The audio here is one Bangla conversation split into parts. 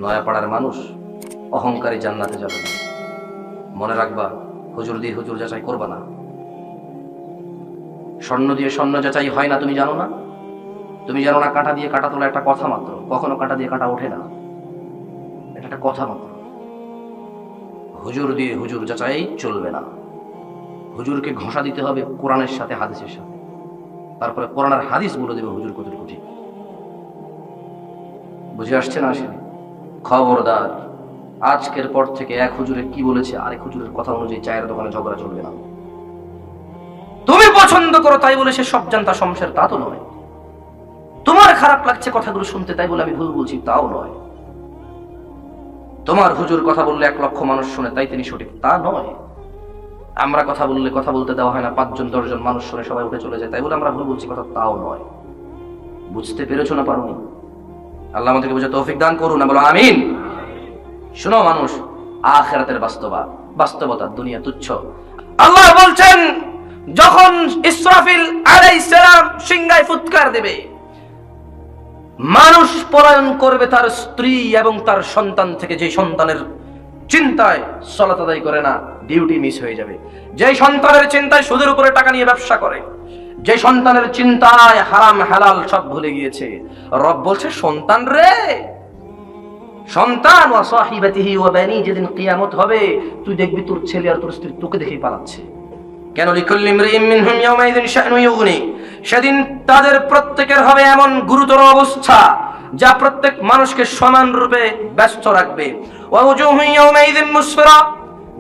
নয়াপাড়ার মানুষ অহংকারী জান্নাতে যাবে না। মনে রাখবা, হুজুর দিয়ে হুজুর যাচাই করবা না। স্বর্ণ দিয়ে স্বর্ণ যাচাই হয় না, তুমি জানো না? তুমি জানো না কাঁটা দিয়ে কাঁটা তোলা একটা কথা মাত্র, কখনো কাঁটা দিয়ে কাঁটা ওঠে না, এটা একটা কথা মাত্র। হুজুর দিয়ে হুজুর যাচাই চলবে না। হুজুরকে ঘষা দিতে হবে কোরআনের সাথে, হাদিসের সাথে, তারপরে কোরআনের হাদিস বলে দেবে হুজুর কতটুকু ঠিক। বুঝে আসছে না? আসেনি? খবরদার, আজকের পর থেকে এক হুজুরে কি বলেছে আরেক হুজুরের কথা অনুযায়ী চায়ের দোকানে ঝগড়া চলবে না। তুমি পছন্দ করো তাই বলে সে সব জানতা শমশের, তা তো নয়। তোমার খারাপ লাগছে কথাগুলো শুনতে তাই বলে আমি ভুল বলছি, তাও নয়। তোমার হুজুর কথা বললে 1 লক্ষ মানুষ শুনে তাই তিনি সঠিক, তা নয়। আমরা কথা বললে কথা বলতে দেওয়া হয় না, 5 জন 10 জন মানুষ শুনে সবাই উঠে চলে যায় তাই বলে আমরা ভুল বলছি কথা, তাও নয়। বুঝতে পেরেছো না পারোনি? আল্লাহ আমাদেরকে বুঝে তৌফিক দান করুন, না বলো আমিন। শোনো মানুষ, আখিরাতের বাস্তবতা, দুনিয়া তুচ্ছ। আল্লাহ বলছেন যখন ইসরাফিল আলাইহিস সালাম সিংহায় ফুৎকার দেবে, মানুষ পলায়ন করবে তার স্ত্রী এবং তার সন্তান থেকে। যে সন্তানের চিন্তায় সালাত আদায় করে না, ডিউটি মিস হয়ে যাবে। যে সন্তানের চিন্তায় সুদের উপরে টাকা নিয়ে ব্যবসা করে, যে সন্তানের চিন্তায় হারাম হালাল সব ভুলে গিয়েছে, রব বলছে সন্তান রে, সন্তান ওয়া সাহিবাতিহি ওয়া বানি, যেদিন কিয়ামত হবে তুই দেখবি তোর ছেলে আর তোর স্ত্রী তোকে দেখেই পালাচ্ছে। কেন? লিকুল্লি ইমরিইম মিনহুম ইয়াওমাইযিন শা'নু ইউগনি, সেদিন তাদের প্রত্যেকের হবে এমন গুরুতর অবস্থা যা প্রত্যেক মানুষকে সমান রূপে ব্যস্ত রাখবে। ওয়া উজুহু ইয়াওমাইযিন মুসফিরা,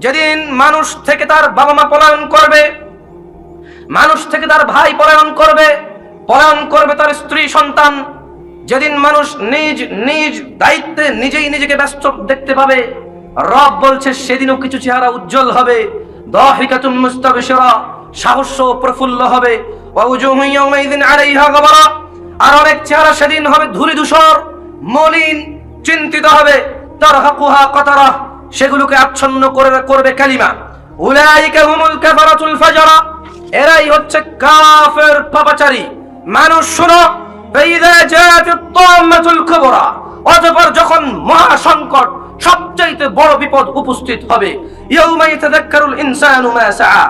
যেদিন মানুষ থেকে তার বাবা মা পলায়ন করবে, মানুষ থেকে তার ভাই পলায়ন করবে তার স্ত্রী সন্তান। যেদিন মানুষ নিজ নিজ দায়িত্বে নিজেই নিজেকে ব্যস্ত দেখতে পাবে, রব বলছে সেদিনও কিছু চেহারা উজ্জ্বল হবে। দাহিকাতুন মুস্তাবশিরা, সাহস প্রফুল্ল হবে। ওয়া উজুহু ইয়াওমাইযিন আলাইহা গাবারা, আর অনেক চেহারা সেদিন হবে ধূলি ধূসর, মলিন, চিন্তিত হবে। তারহাকুহা কাতারা, সেগুলোকে আচ্ছন্ন করবে কালিমা। উলাইকা হুমুল কাফারাতুল ফাজারা, এরাই হচ্ছে কাফের পাপাচারী মানুষ। শোনো, ফাইযা জাআতিত তাম্মাতুল কুবরা, অতঃপর যখন মহা সংকট, সবচেয়ে বড় বিপদ উপস্থিত হবে, ইয়াউমা ইয়াতাযাক্কারুল ইনসানু মা সাআ,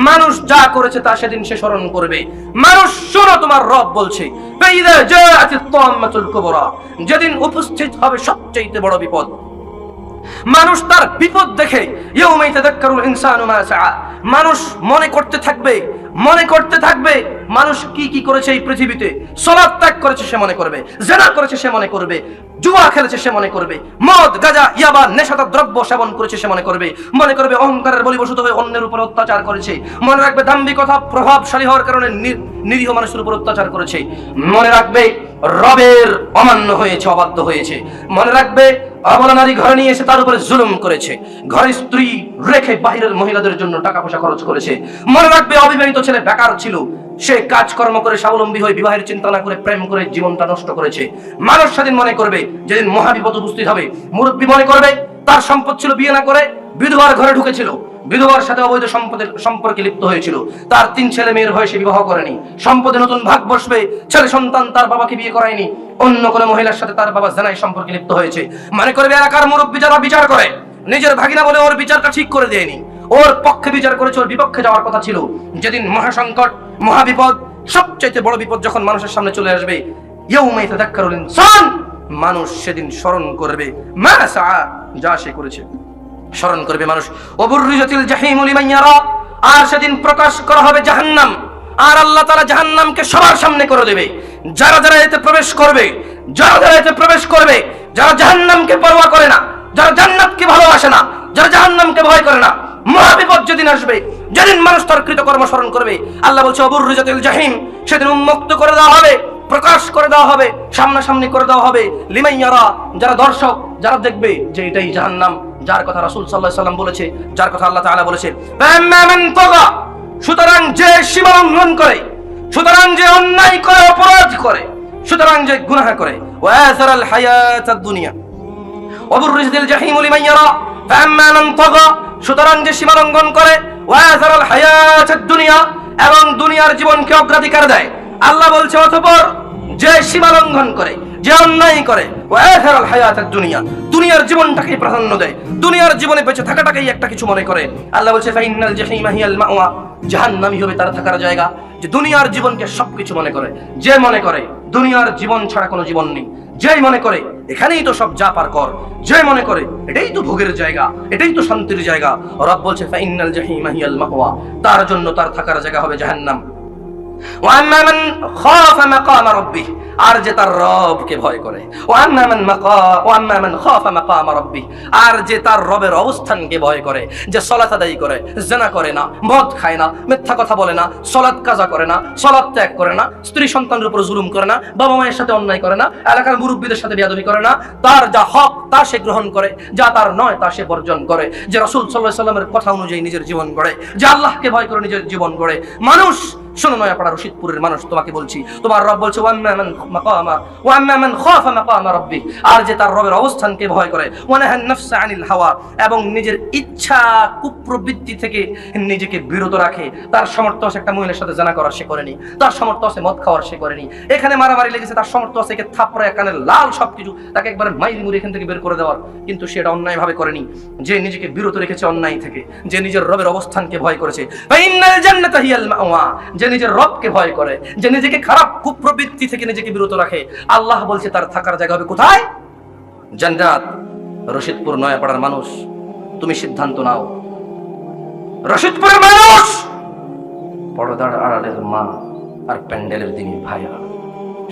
মানুষ যা করেছে তা সেদিন সে স্মরণ করবে। মানুষ শোনো, তোমার রব বলছে ফাইযা জাআতিত তাম্মাতুল কুবরা, যেদিন উপস্থিত হবে সবচেয়ে বড় বিপদ। মানুষ তার বিপদ দেখে ইয়াউমা ইয়াতাযাক্কারুল ইনসানু মা সাআ, মানুষ মনে করতে থাকবে মানুষ কি কি করেছে এই পৃথিবীতে। সালাত ত্যাগ করেছে সে মনে করবে, জিনা করেছে সে মনে করবে, জুয়া খেলেছে সে মনে করবে, মদ গাঁজা ইয়াবা নেশাদার দ্রব্য সেবন করেছে সে মনে করবে অহংকারের বলীভূত হয়ে অন্যের উপর অত্যাচার করেছে। মনে রাখবে দাম্ভিকতা প্রভাবশালী হওয়ার কারণে নিরীহ মানুষের উপর অত্যাচার করেছে। মনে রাখবে রবের অমান্য হয়েছে, অবাধ্য হয়েছে। মনে রাখবে অবলা নারী ঘরে নিয়ে এসে তার উপরে জুলুম করেছে, ঘরে স্ত্রী রেখে বাইরের মহিলাদের জন্য টাকা পয়সা খরচ করেছে। মনে রাখবে অবিবাহিত ছেলে বেকার ছিল, সে কাজকর্ম করে স্বাবলম্বী হয়ে বিবাহের চিন্তা না করে প্রেম করে জীবনটা নষ্ট করেছে। মানুষ সেদিন মনে করবে, যেদিন মহাবিপদ উপস্থিত হবে, মুরব্বী মনে করবে তার সম্পদ ছিল, বিয়ে না করে বিধবার ঘরে ঢুকেছিল, বিধবার সাথে অবৈধ সম্পর্কে লিপ্ত হয়েছিল, তার 3 ছেলে মেয়ের ভয়ে সে বিবাহ করেনি, সম্পদে নতুন ভাগ বসবে, ছেলে সন্তান তার বাবাকে বিয়ে করায়নি, অন্য কোনো মহিলার সাথে তার বাবা জানাই সম্পর্কে লিপ্ত হয়েছে। মনে করবে এলাকার মুরব্বী যারা বিচার করে, নিজের ভাগিনা বলে ওর বিচারটা ঠিক করে দেয়নি, ওর পক্ষে বিচার করেছে, ওর বিপক্ষে যাওয়ার কথা ছিল। যেদিন মহাসংকট, মহাবিপদ, সবচেয়ে বড় বিপদ যখন মানুষের সামনে চলে আসবে, ইয়াউমা ইয়াতাযাক্কারুল ইনসান, মানুষ সেদিন স্মরণ করবে মা সাআ, যা সে করেছে স্মরণ করবে মানুষ। ওবুররিজাতিল জাহিমু লিমান ইয়ারা, আর সেদিন প্রকাশ করা হবে জাহান্নাম, আর আল্লাহ তাআলা জাহান্নামকে সবার সামনে করে দেবে। যারা এতে প্রবেশ করবে, যারা জাহান্নামকে পরোয়া করে না, যারা জান্নাতকে ভালোবাসে না, যারা জাহান্নামকে ভয় করে না, মহাবিপদ যেদিন আসবে, যেদিন মানুষ তার কৃতকর্ম স্মরণ করবে, আল্লাহ বলছে ওবুররিজাতিল জাহিম, সেদিন উন্মুক্ত করে দেওয়া হবে, প্রকাশ করে দেওয়া হবে, সামনাসামনি করে দেওয়া হবে লিমান ইয়ারা, যারা দর্শক, যারা দেখবে যে এটাই জাহান্নাম, যার কথা রাসূল সাল্লাল্লাহু আলাইহি সাল্লাম বলেছে, যার কথা আল্লাহ তাআলা বলেছে। ফাম্মা মান তাগা, সুতরাং যে সীমা লঙ্ঘন করে, সুতরাং যে অন্যায় করে, অপরাধ করে, সুতরাং যে গুনাহ করে, ওয়া আসারাল হায়াতাদ দুনিয়া ওয়াবুররিজাতিল জাহিমু লিমান ইয়ারা, ফাম্মা মান তাগা, সুতরাং যে সীমা লঙ্ঘন করে, ওয়া আসারাল হায়াতাদ দুনিয়া, এবং দুনিয়ার জীবনকে অগ্রাধিকার দেয়। আল্লাহ বলছে অতঃপর যে সীমা লঙ্ঘন করে, যে অন্যায় করে, ওয়া আখিরাল হায়াতুদ দুনিয়া, দুনিয়ার জীবনটাকে প্রাধান্য দেয়, দুনিয়ার জীবনে বেঁচে থাকাটাকেই একটা কিছু মনে করে। আল্লাহ বলছে ফাইনাল জাহিমা হিয়াল মাওয়া, জাহান্নামই হবে তার থাকার জায়গা। যে দুনিয়ার জীবনকে সবকিছু মনে করে, যে মনে করে দুনিয়ার জীবন ছাড়া কোনো জীবন নেই, যেই মনে করে এখানেই তো সব যা পার কর, যে মনে করে এটাই তো ভোগের জায়গা, এটাই তো শান্তির জায়গা, রব বলছে ফাইনাল জাহিমা হিয়াল মাওয়া, তার জন্য তার থাকার জায়গা হবে জাহান্নাম। ওয়া আম্মা মান খাফা মাকাম রাব্বিহ, আর যে তার রবকে ভয় করে, ওয়া আম্মা মান খাফা মাকাম রাব্বিহ, আর যে তার রবের অবস্থানকে ভয় করে, যে সালাত আদায় করে, জিনা করে না, মদ খায় না, মিথ্যা কথা বলে না, সালাত কাজা করে না, সালাত ত্যাগ করে না, স্ত্রী সন্তানের উপর জুলুম করে না, বাবা মায়ের সাথে অন্যায় করে না, এলাকার মুরব্বীদের সাথে বেয়াদবি করে না, তার যা হক তা সে গ্রহণ করে, যা তার নয় তা সে বর্জন করে, যে রাসূল সাল্লাল্লাহু আলাইহি সাল্লামের কথা অনুযায়ী নিজের জীবন গড়ে, যে আল্লাহকে ভয় করে নিজের জীবন গড়ে। মানুষ শোনো, নয়াপাড়া রশিদপুরের মানুষ, তোমাকে বলছি, তোমার রব বলছে ওয়া আম্মা মান খাফা মাকাম রাব্বিহ, আর যে তার রবের অবস্থানকে ভয় করে, ওয়া নাহান নাফসা আনিল হাওয়া, এবং নিজের ইচ্ছা কুপ্রবৃত্তি থেকে নিজেকে বিরত রাখে। তার সামর্থ্য আছে একটা মহিলার সাথে জানা করার, সে করেনি। তার সামর্থ্য আছে মদ খাওয়ার, সে করেনি। এখানে মারামারি লেগেছে, তার সামর্থ্য আছে একে থাপড়ে কানের লাল সবকিছু তাকে একবার মাইরি মুড়ি এখান থেকে বের করে দেওয়ার, কিন্তু সেটা অন্যায় ভাবে করেনি। যে নিজেকে বিরত রেখেছে অন্যায় থেকে, যে নিজের রবের অবস্থানকে ভয় করেছে, ফাইনাল জান্নাতা হিয়াল মাওয়া, যে নিজের রবকে ভয় করে, যে নিজেকে খারাপ কুপ্রবৃত্তি থেকে নিজেকে বিরত রাখে, আল্লাহ বলছে তার থাকার জায়গা হবে কোথায়? জান্নাত। রশিদপুর নয়াপাড়ার মানুষ, তুমি সিদ্ধান্ত নাও। রশিদপুরের মানুষ, পর্দার আড়ালের মা আর প্যান্ডেলের দিনই ভাইয়া,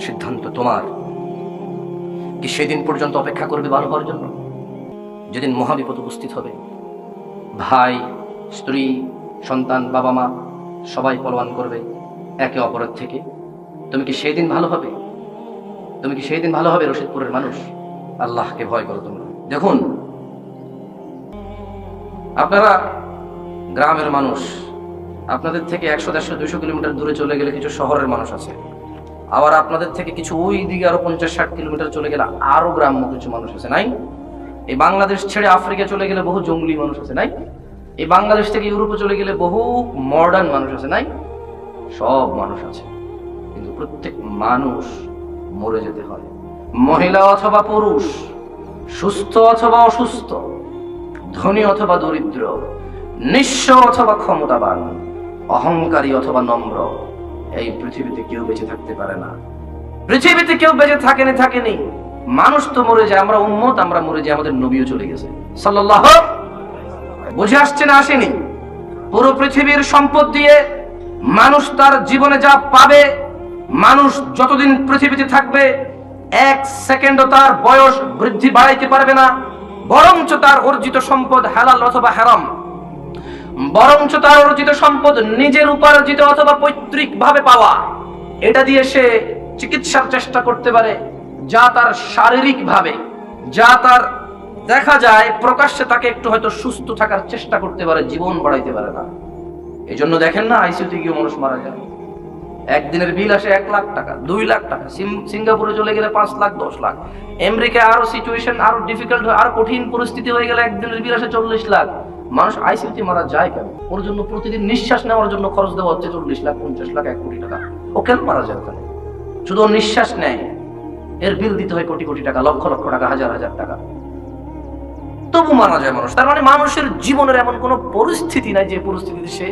সিদ্ধান্ত তোমার। কি সেদিন পর্যন্ত অপেক্ষা করবে ভালো হওয়ার জন্য? যেদিন মহাবিপদ উপস্থিত হবে, ভাই, স্ত্রী, সন্তান, বাবা মা সবাই পলায়ন করবে একে অপরের থেকে, তুমি কি সেই দিন ভালো হবে? তুমি কি সেই দিন ভালো হবে? রশিদপুরের মানুষ, আল্লাহকে ভয় করো তোমরা। দেখুন, আপনারা গ্রামের মানুষ, আপনাদের থেকে 100, 150, 200 কিলোমিটার দূরে চলে গেলে কিছু শহরের মানুষ আছে, আবার আপনাদের থেকে কিছু ওই দিকে আরো 50, 60 কিলোমিটার চলে গেলে আরো গ্রাম্য কিছু মানুষ আছে, নাই? এই বাংলাদেশ ছেড়ে আফ্রিকা চলে গেলে বহু জঙ্গলি মানুষ আছে, নাই? এই বাংলাদেশ থেকে ইউরোপে চলে গেলে বহু মডার্ন মানুষ আছে, নাই? সব মানুষ আছে, কিন্তু প্রত্যেক মানুষ মরে যেতে হয়। মহিলা অথবা পুরুষ, সুস্থ অথবা অসুস্থ, ধনী অথবা দরিদ্র, নিঃস্ব অথবা ক্ষমতাবান, অহংকারী অথবা নম্র, এই পৃথিবীতে কেউ বেঁচে থাকতে পারে না। পৃথিবীতে কেউ বেঁচে থাকেনি। মানুষ তো মরে যায়, আমরা উম্মত, আমরা মরে যাই, আমাদের নবীও চলে গেছে সাল্লাল্লাহু। বুঝে আসছে না? আসেনি? পুরো পৃথিবীর সম্পদ দিয়ে মানুষ তার জীবনে যা পাবে, মানুষ যতদিন পৃথিবীতে থাকবে 1 সেকেন্ডও তার বয়স বৃদ্ধি বাড়াইতে পারবে না, বরঞ্চ তার অর্জিত সম্পদ হালাল অথবা হারাম, বরঞ্চ তার অর্জিত সম্পদ নিজের উপার্জিত অথবা পৈতৃক ভাবে পাওয়া, এটা দিয়ে সে চিকিৎসার চেষ্টা করতে পারে, যা তার শারীরিক ভাবে, যা তার দেখা যায় প্রকাশ্যে তাকে একটু হয়তো সুস্থ থাকার চেষ্টা করতে পারে, জীবন বাড়াইতে পারে না। এই জন্য দেখেন না, আইসিইউতে গিয়ে মানুষ মারা যায়, একদিনের বিল আসে 1 লাখ টাকা, 2 লাখ টাকা। সিঙ্গাপুরে চলে গেলে 5 লাখ, 10 লাখ। আমেরিকায় আরো সিচুয়েশন আরো ডিফিকাল্ট, আরো কঠিন পরিস্থিতি হয়ে গেলে একদিনের বিল আসে 40 লাখ। মানুষ আইসিইউতে মারা যায় কেন? ওর জন্য প্রতিদিন নিঃশ্বাস নেওয়ার জন্য খরচ দেওয়া হচ্ছে 40 লাখ, 50 লাখ, 1 কোটি টাকা। ও কেন মারা যায় ওখানে? শুধু নিঃশ্বাস নেয়, এর বিল দিতে হয় কোটি কোটি টাকা, লক্ষ লক্ষ টাকা, হাজার হাজার টাকা, তবু মারা যায় মানুষ। তার মানে মানুষের জীবনের এমন কোন পরিস্থিতি নাই যে পরিস্থিতিতে সে,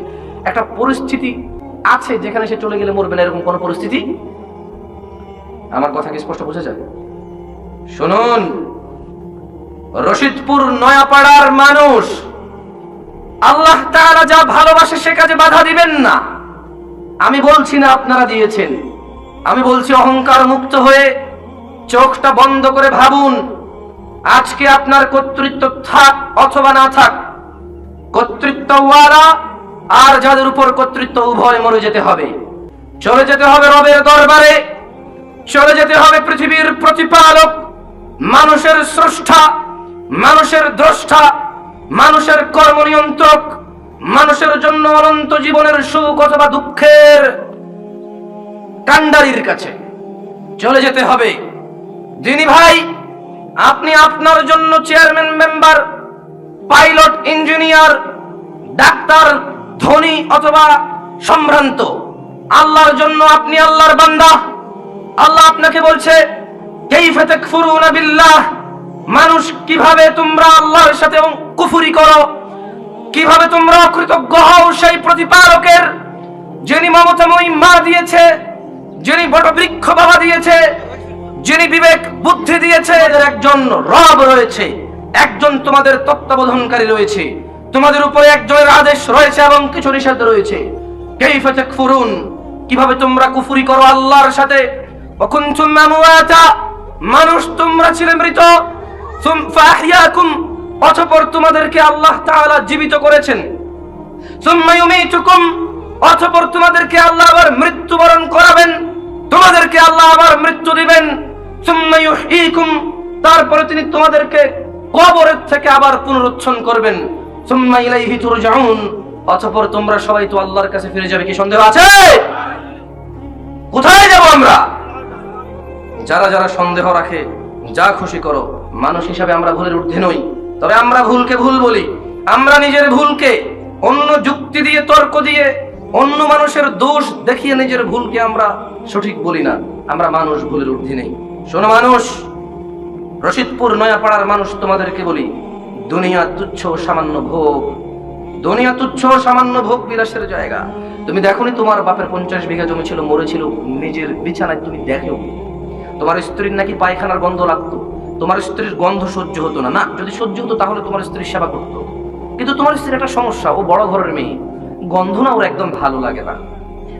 একটা পরিস্থিতি আছে যেখানে সে চলে গেলে মরবে না, এরকম কোন পরিস্থিতি। আমার কথা কি স্পষ্ট বোঝা যায়? শুনুন, রশিদপুর নয়াপাড়ার মানুষ, আল্লাহ তাআলা যা ভালোবাসে সে কাজে বাধা দিবেন না। আমি বলছি না আপনারা দিয়েছেন, আমি বলছি অহংকার মুক্ত হয়ে চোখটা বন্ধ করে ভাবুন, আজকে আপনার কর্তৃত্ব থাক অথবা না থাক, কর্তৃত্বওয়ালা আর যাদের উপর কর্তৃত্ব উভয় মরে যেতে হবে, চলে যেতে হবে রবের দরবারে, চলে যেতে হবে পৃথিবীর প্রতিপালক, মানুষের স্রষ্টা, মানুষের দ্রষ্টা, মানুষের কর্ম নিয়ন্ত্রক, মানুষের জন্য অনন্ত জীবনের সুখ অথবা দুঃখের কান্ডারির কাছে চলে যেতে হবে। যিনি ভাই আপনি আপনার জন্য chairman, member, pilot, engineer, doctor, ধনী অথবা সম্ভ্রান্ত, আল্লাহর জন্য আপনি আল্লাহর বান্দা। আল্লাহ আপনাকে বলছে কাইফা তাকফুরুনা বিল্লাহ, মানুষ কিভাবে তোমরা আল্লাহর সাথে কুফরি করো, কিভাবে তোমরা অকৃতজ্ঞ হও সেই প্রতিপালকের, যিনি মমতাময়ী মা দিয়েছে, যিনি বটবৃক্ষ বাবা দিয়েছে, যিনি বিবেক বুদ্ধি দিয়েছে। একজন রব রয়েছে, একজন তোমাদের তত্ত্বাবধানকারী রয়েছে, তোমাদের উপরে একজনের আদেশ রয়েছে এবং কিছু নিষেধ রয়েছে। কাইফা তাকফুরুন, কিভাবে তোমরা কুফরি করো আল্লাহর সাথে। ওয়া কুনতুম আমওয়াতা, মানুষ তোমরা ছিলে মৃত, সুম্মা আহইয়াকুম, অতঃপর তোমাদেরকে আল্লাহ তাআলা জীবিত করেছেন। সুম্মা ইউমীতুকুম, অতঃপর তোমাদেরকে আল্লাহ আবার মৃত্যুবরণ করাবেন, তোমাদেরকে আল্লাহ আবার মৃত্যু দিবেন। সুম্মা ইউহয়ীকুম, তারপরে তিনি তোমাদেরকে কবরের থেকে আবার পুনরুত্থান করবেন। সুম্মা ইলাইহি তুরজাউন, অতঃপর তোমরা সবাই তো আল্লাহর কাছে ফিরে যাবে। কি সন্দেহ আছে? কোথায় যাব আমরা? যারা যারা সন্দেহ রাখে, যা খুশি করো, মানুষ হিসাবে আমরা ভুলের ঊর্ধ্বে নই, তবে আমরা ভুলকে ভুল বলি। আমরা নিজের ভুলকে অন্য যুক্তি দিয়ে, তর্ক দিয়ে, অন্য মানুষের দোষ দেখিয়ে নিজের ভুলকে আমরা সঠিক বলি না। আমরা মানুষ, ভুলের ঊর্ধ্বে নেই। শোনো মানুষ, রশিদপুর নয়াপাড়ার মানুষ তোমাদেরকে বলি, দুনিয়া তুচ্ছ সামান্য ভোগ, দুনিয়া তুচ্ছ সামান্য ভোগ বিলাসের জায়গা। তুমি দেখোনি তোমার বাপের 50 বিঘা জমি ছিল, মরেছিল নিজের বিছানায়, তুমি দেখো। তোমার স্ত্রীর নাকি পায়খানার গন্ধ লাগতো, তোমার স্ত্রীর গন্ধ সহ্য হতো না। না, যদি সহ্য হতো তাহলে তোমার স্ত্রীর সেবা করতো। কিন্তু তোমার স্ত্রীর একটা সমস্যা, ও বড় ঘরের মেয়ে, গন্ধ না ওর একদম ভালো লাগে না।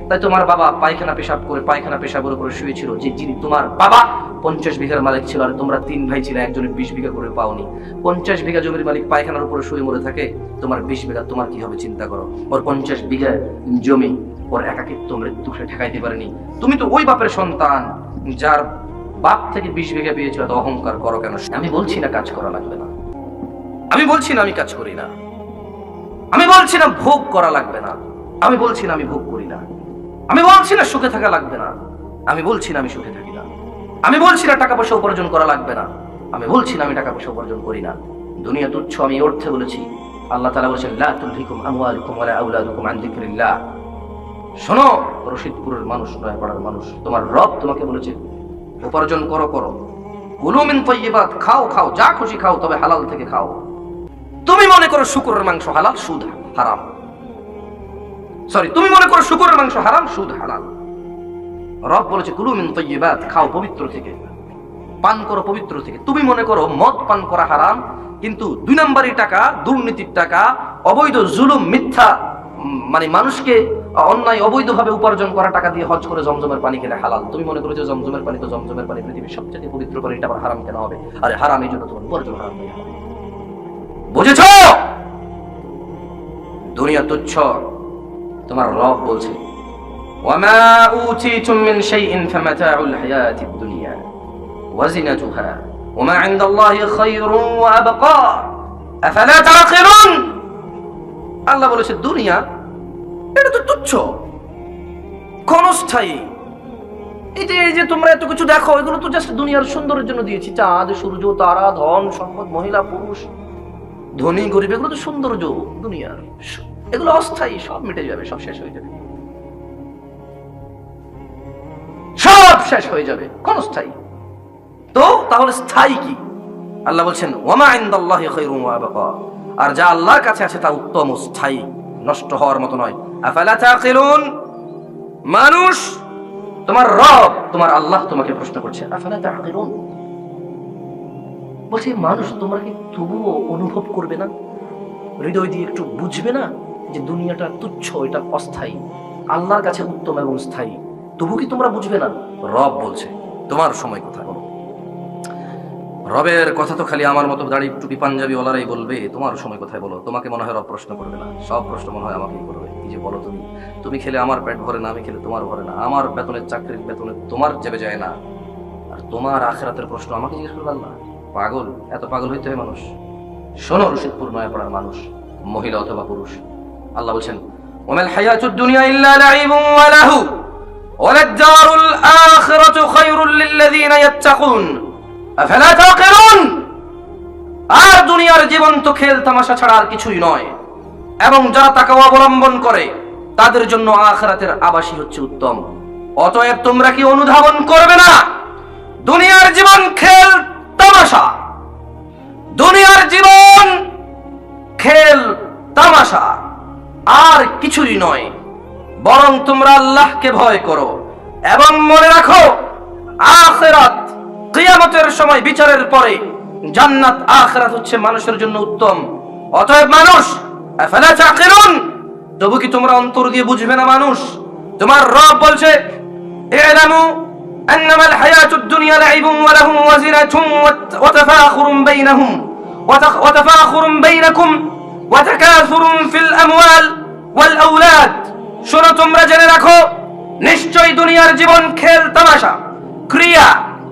তাই তোমার বাবা পায়খানা পেশাব করে, পায়খানা পেশাবের উপরে শুয়েছিল। যে যিনি তোমার বাবা 50 বিঘার মালিক ছিল, আর তোমরা 3 ভাই ছিলে, একজনের 20 বিঘা করে পাওনি। 50 বিঘা জমির মালিক পায়খানার উপরে শুয়ে মরে থাকে, তোমার 20 বিঘা, তোমার কি হবে চিন্তা করো। ওর 50 বিঘা জমি, ওর একাকিত্ব মৃত্যু সে ঠেকাইতে পারেনি। তুমি তো ওই বাপের সন্তান, যার বাপ থেকে 20 বিঘা পেয়েছো, এত অহংকার করো কেন? আমি বলছি না কাজ করা লাগবে না, আমি বলছি না আমি কাজ করি না, আমি বলছি না ভোগ করা লাগবে না, আমি বলছি না আমি ভোগ করি না, আমি বলছি না সুখে থাকা লাগবে না, আমি বলছি না আমি সুখে থাকি না, আমি বলছি না টাকা পয়সা উপার্জন করা লাগবে না, আমি বলছি না আমি টাকা পয়সা উপার্জন করি না। দুনিয়া তুচ্ছ, আমি এই অর্থে বলেছি। আল্লাহ তাআলা বলেছেন, লা তুলহিকুম আমওয়ালুকুম ওয়ালা আওলাদুকুম আন যিকরিল্লাহ। শোনো রশিদপুরের মানুষ, নয়াপাড়ার মানুষ, তোমার রব তোমাকে বলেছে উপার্জন করো, করো। কুলু মিন তাইয়্যিবাত, খাও খাও, যা খুশি খাও, তবে হালাল থেকে খাও। তুমি মনে করো শুকরের মাংস হালাল, সুদ হারাম। তুমি মনে করো শুকরের মাংস হারাম, সুদ হালাল। রব বলেছে কুলু মিন তাইয়্যিবাত, খাও পবিত্র থেকে, পান করো পবিত্র থেকে। তুমি মনে করো মদ পান করা হারাম, কিন্তু 2 নম্বরই টাকা, দুর্নীতির টাকা, অবৈধ জুলুম, মিথ্যা, মানে মানুষকে অন্যায় অবৈধভাবে উপার্জন করা টাকা দিয়ে হজ করে জমজমের পানি খেলে হালাল। তুমি মনে করো যে জমজমের পানি তো জমজমের পানি, পৃথিবীর সবচেয়ে পবিত্র পানি, এটা আবার হারাম কেন হবে? আরে হারাম এই জন্য তোমার উপার্জন হারাম হয়ে যাবে। বুঝেছো? দুনিয়া তুচ্ছ। তোমার রব বলছে, ওয়ামা উতিতুম মিন শাইইন ফামাতাউল হায়াতিদ দুনিয়া ওয়া জিনাতুহা ওমা ইনদাল্লাহি খায়রুন ওয়া আবকা আফালা তাআকিলুন। আল্লাহ বলেছে দুনিয়া এটা তো তুচ্ছ, ক্ষণস্থায়ী। এই যে তোমরা এত কিছু দেখো, এগুলো তো জাস্ট দুনিয়ার সৌন্দর্যের জন্য দিয়েছি। চাঁদ, সূর্য, তারা, ধন সম্পদ, মহিলা পুরুষ, ধনী গরিব, এগুলো তো সৌন্দর্য দুনিয়ার। এগুলো অস্থায়ী, সব মিটে যাবে, সব শেষ হয়ে যাবে, সব শেষ হয়ে যাবে, ক্ষণস্থায়ী। তো তাহলে স্থায়ী কি? আল্লাহ বলছেন ওয়ামা ইনদাল্লাহি খায়রুন ওয়া আবকা, আর যা আল্লাহর কাছে আছে তা উত্তম ও স্থায়ী, নষ্ট হওয়ার মতো নয়। আফালা তাআকিলুন। মানুষ, তোমার রব, তোমার আল্লাহ তোমাকে প্রশ্ন করছে, আফালা তাআকিলুন। বলছে মানুষ, তোমরা কি তবুও অনুভব করবে না, হৃদয় দিয়ে একটু বুঝবে না যে দুনিয়াটা তুচ্ছ, এটা অস্থায়ী, আল্লাহর কাছে উত্তম এবং স্থায়ী? তবু কি তোমরা বুঝবে না? রব বলছে তোমার সময় কথা বলো। রবের কথা তো খালি আমার মতো দাড়ি টুপি পাঞ্জাবি ওলারাই বলবে, তোমার সময় কোথায় বলো। তোমাকে মনে হয় রব প্রশ্ন করবে না, সব প্রশ্ন মনে হয় আমাকেই করবে। এই যে বলো, তুমি খেলে আমার পেট ভরে না, আমি খেলে তোমার ভরে না, আমার বেতনের চাকরির বেতনে তোমার চেপে যায় না, আর তোমার আখিরাতের প্রশ্ন আমাকে জিজ্ঞেস করবে আল্লাহ? পাগল, এত পাগল হইতে হয় মানুষ? শোনো রশিদপুর নয়াপাড়ার মানুষ, মহিলা অথবা পুরুষ, আল্লাহ বলছেন ওয়ামাল হায়াতুদ দুনিয়া ইল্লা লাইবুন ওয়া লাহু ওয়ালাদ-দারুল আখিরাতু খায়রুল লিল্লাযিনা ইয়াত্তাকুন আফালা তাআকিলুন। আর দুনিয়ার জীবন তো খেল তামাশা ছাড়া আর কিছুই নয়, এবং যারা তাকওয়া অবলম্বন করে তাদের জন্য আখিরাতের আবাসই হচ্ছে উত্তম। অতএব তোমরা কি অনুধাবন করবে না দুনিয়ার জীবন খেল তামাশা, দুনিয়ার জীবন খেল তামাশা, আর কিছুই নয়। বরং তোমরা আল্লাহকে ভয় করো এবং মনে রাখো আখিরাত, কিয়ামতের সময় বিচারের পরে জান্নাত আখিরাত হচ্ছে মানুষের জন্য উত্তম। অতএব মানুষ, আফালা তাকিলুন, তবু কি তোমরা অন্তর দিয়ে বুঝবে না? মানুষ, তোমার রব বলছে ইলামু আন্নামাল হায়াতুদ দুনিয়া লাইবুন ওয়া লাহুম ওয়া জিনাতুন ওয়া তাফাখুরুন বাইনাহুম ওয়া তাফাখুরুন বাইনাকুম ওয়া তাকাসুরুন ফিল আমওয়াল ওয়াল আওলাদ। শোনো, তোমরা জেনে রাখো, নিশ্চয়ই দুনিয়ার জীবন খেল তামাশা, ক্রিয়া,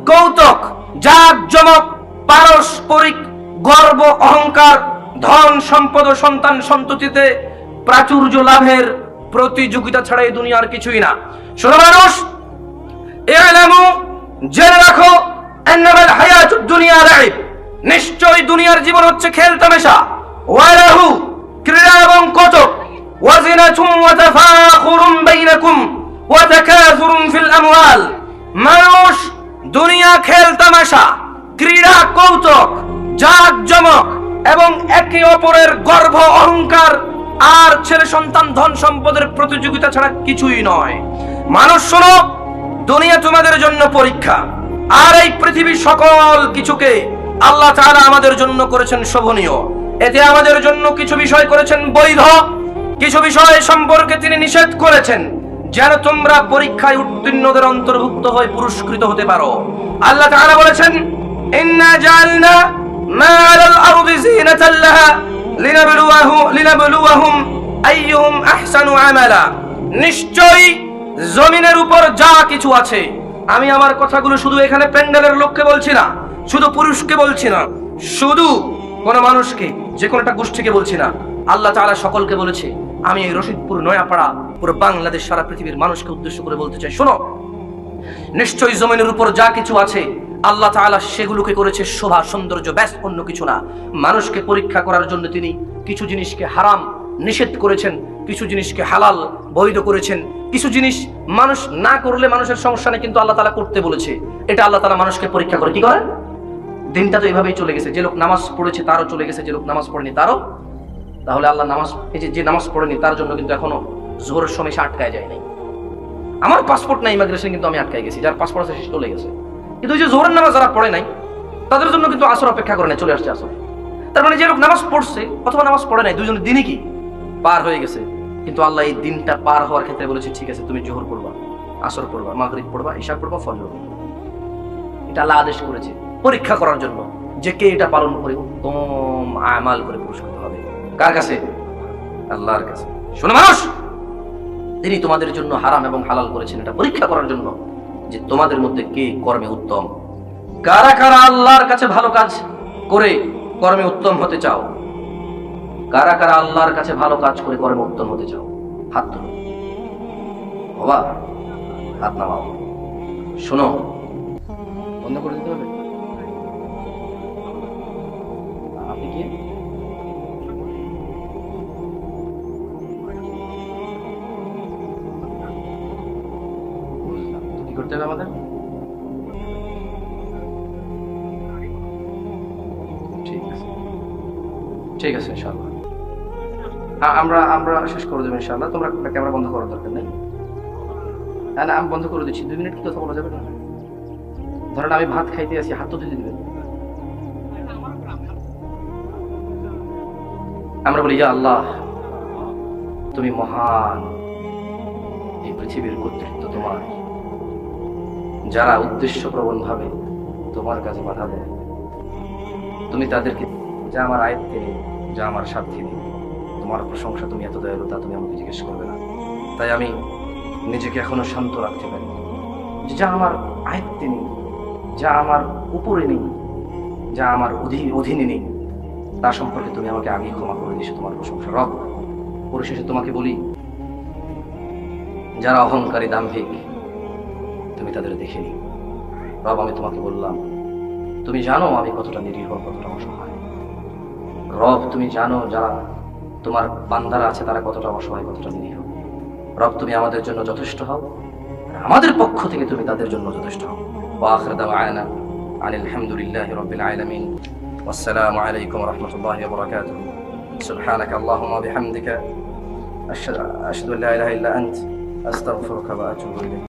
কৌতুক, জাঁকজমক, পারস্পরিক গর্ব, অহংকার, ধন সম্পদ ও সন্তান সন্ততিতে প্রাচুর্য লাভের প্রতিযোগিতা ছাড়া এই দুনিয়ার কিছুই না। শোনো মানুষ, ইলামু, জেনে রাখো, আন্নামাল হায়াতুদ দুনিয়া লাইব, নিশ্চয়ই দুনিয়ার জীবন হচ্ছে খেল তামাশা, ওয়া লাহু, ক্রীড়া এবং কৌতুক, ওয়া জিনাতুন ওয়া তাফাখুরুন বাইনাকুম ওয়া তাকাসুরুন ফিল আমওয়াল। মানুষ, দুনিয়া খেল তামাশা, ক্রীড়া, কৌতুক, জাঁকজমক এবং একে অপরের গর্ব, অহংকার আর ছেলে সন্তান, ধন সম্পদের প্রতিযোগিতা ছাড়া কিছুই নয়। মানুষ শোনো, দুনিয়া তোমাদের জন্য পরীক্ষা, আর এই পৃথিবীর সকল কিছুকে আল্লাহ তাআলা আমাদের জন্য করেছেন শোভনীয়। এতে আমাদের জন্য কিছু বিষয় করেছেন বৈধ, কিছু বিষয় সম্পর্কে তিনি নিষেধ করেছেন, যেন তোমরা পরীক্ষায় উত্তীর্ণদের অন্তর্ভুক্ত হয়ে পুরস্কৃত হতে পারো। আল্লাহ তাআলা বলেছেন, ইন্না জাআলনা মা আলাল আরদি যিনাতাল লাহা লিনাবলুয়াহুম আইয়ুহুম আহসানু আমালা। নিশ্চয়ই জমিনের উপর যা কিছু আছে, আমি আমার কথাগুলো শুধু এখানে প্যান্ডেলের লোককে বলছি না, শুধু পুরুষকে বলছি না, শুধু কোন মানুষকে, যে কোনো একটা গোষ্ঠীকে বলছি না, আল্লাহ তাআলা সকলকে বলেছে। আমি এই রশিদপুর, নয়াপাড়া, পুরো বাংলাদেশ, সারা পৃথিবীর মানুষকে উদ্দেশ্য করে বলতে চাই, শোনো, নিশ্চয়ই জমিনের উপর যা কিছু আছে আল্লাহ তাআলা সেগুলোকে করেছে শোভা, সৌন্দর্য, ব্যাস, অন্য কিছু না। মানুষকে পরীক্ষা করার জন্য তিনি কিছু জিনিসকে হারাম নিষেধ করেছেন, কিছু জিনিসকে হালাল বৈধ করেছেন, কিছু জিনিস মানুষ না করলে মানুষের সমস্যা নেই, কিন্তু আল্লাহ তাআলা করতে বলেছে। এটা আল্লাহ তাআলা মানুষকে পরীক্ষা করে। কি করে? দিনটা তো এইভাবেই চলে গেছে, যে লোক নামাজ পড়েছে তারও চলে গেছে, যে লোক নামাজ পড়েনি তারও। তাহলে আল্লাহ নামাজ, এই যে নামাজ পড়েনি তার জন্য কিন্তু এখনো জোহরের সময় সে আটকায় যায় নাই। আমার পাসপোর্ট নাই ইমিগ্রেশন, কিন্তু আমি আটকায় গেছি, যার পাসপোর্ট আছে সে চলে গেছে। কিন্তু ওই যে জোহরের নামাজ যারা পড়ে নাই তাদের জন্য কিন্তু আসর অপেক্ষা করে নাই, চলে আসছে আসর। তার মানে যে লোক নামাজ পড়ছে অথবা নামাজ পড়ে নাই, দুজনের দিনই কি পার হয়ে গেছে। কিন্তু আল্লাহ এই দিনটা পার হওয়ার ক্ষেত্রে বলেছে, ঠিক আছে, তুমি জোহর পড়বা, আসর পড়বা, মাগরিব পড়বা, ইশা পড়বা, ফজর পড়বা। এটা আল্লাহ আদেশ করেছে পরীক্ষা করার জন্য, যে কে এটা পালন করে উত্তম আমাল করে পুরস্কৃত হবে। কার কাছে? আল্লাহর কাছে। শোনো মানুষ, তিনি তোমাদের জন্য হারাম এবং হালাল করেছেন এটা পরীক্ষা করার জন্য, যে তোমাদের মধ্যে কে কর্মে উত্তম। কারা কারা আল্লাহর কাছে ভালো কাজ করে কর্মে উত্তম হতে চাও? কারা কারা আল্লাহর কাছে ভালো কাজ করে কর্মে উত্তম হতে চাও? হাত তুলো বাবা, হাত নামাও। শোনো, বন্ধ করে দিতে হবে। আপনি কি করতে হবে আমাদের? ঠিক আছে ইনশাআল্লাহ, আমরা শেষ করে দেবো ইনশাআল্লাহ। তোমরা ক্যামেরা বন্ধ করার দরকার নেই। না, আমি বন্ধ করে দিচ্ছি। 2 মিনিট কি কথা বলা যাবে না? ধরেন আমি ভাত খাইতে আছি, হাত তো ধুয়ে দিবেন। আমরা বলি, ইয়া আল্লাহ, তুমি মহান, এই পৃথিবীর কর্তৃত্ব তোমার। যারা উদ্দেশ্যপ্রবণ ভাবে তোমার কাছে বাধা দেয়, তুমি তাদেরকে, যা আমার আয়ত্তে নেই, যা আমার সাধ্যে নেই, তোমার প্রশংসা, তুমি এত দয়ালু তা তুমি আমাকে জিজ্ঞেস করবে না। তাই আমি নিজেকে এখনো শান্ত রাখতে পারি। যা আমার আয়ত্তে নেই, যা আমার উপরে নেই, যা আমার অধীনে নেই, তা সম্পর্কে তুমি আমাকে আগেই ক্ষমা করে দিয়েছো। তোমার প্রশংসা রব। পরিশেষে তোমাকে বলি, যারা অহংকারী, দাম্ভিক, তুমি তাদের দেখেনি। রব, আমি তোমাকে বললাম, তুমি জানো আমি কতটা নিরীহ, কতটা অসহায়। রব, তুমি জানো যারা তোমার বান্দারা আছে তারা কতটা অসহায়, কতটা নিরীহ। রব, তুমি আমাদের জন্য যথেষ্ট হও, আমাদের পক্ষ থেকে তুমি তাদের জন্য যথেষ্ট হও। ওয়া আখির দাওয়ানা আনিল হামদুলিল্লাহি রাব্বিল আলামিন ওয়াসসালামু আলাইকুম ওয়া রাহমাতুল্লাহি ওয়া বারাকাতুহু সুবহানাকা আল্লাহুম্মা ওয়া বিহামদিকা আশহাদু আন লা ইলাহা ইল্লা আনতা আস্তাগফিরুকা ওয়া আতুবু ইলাইক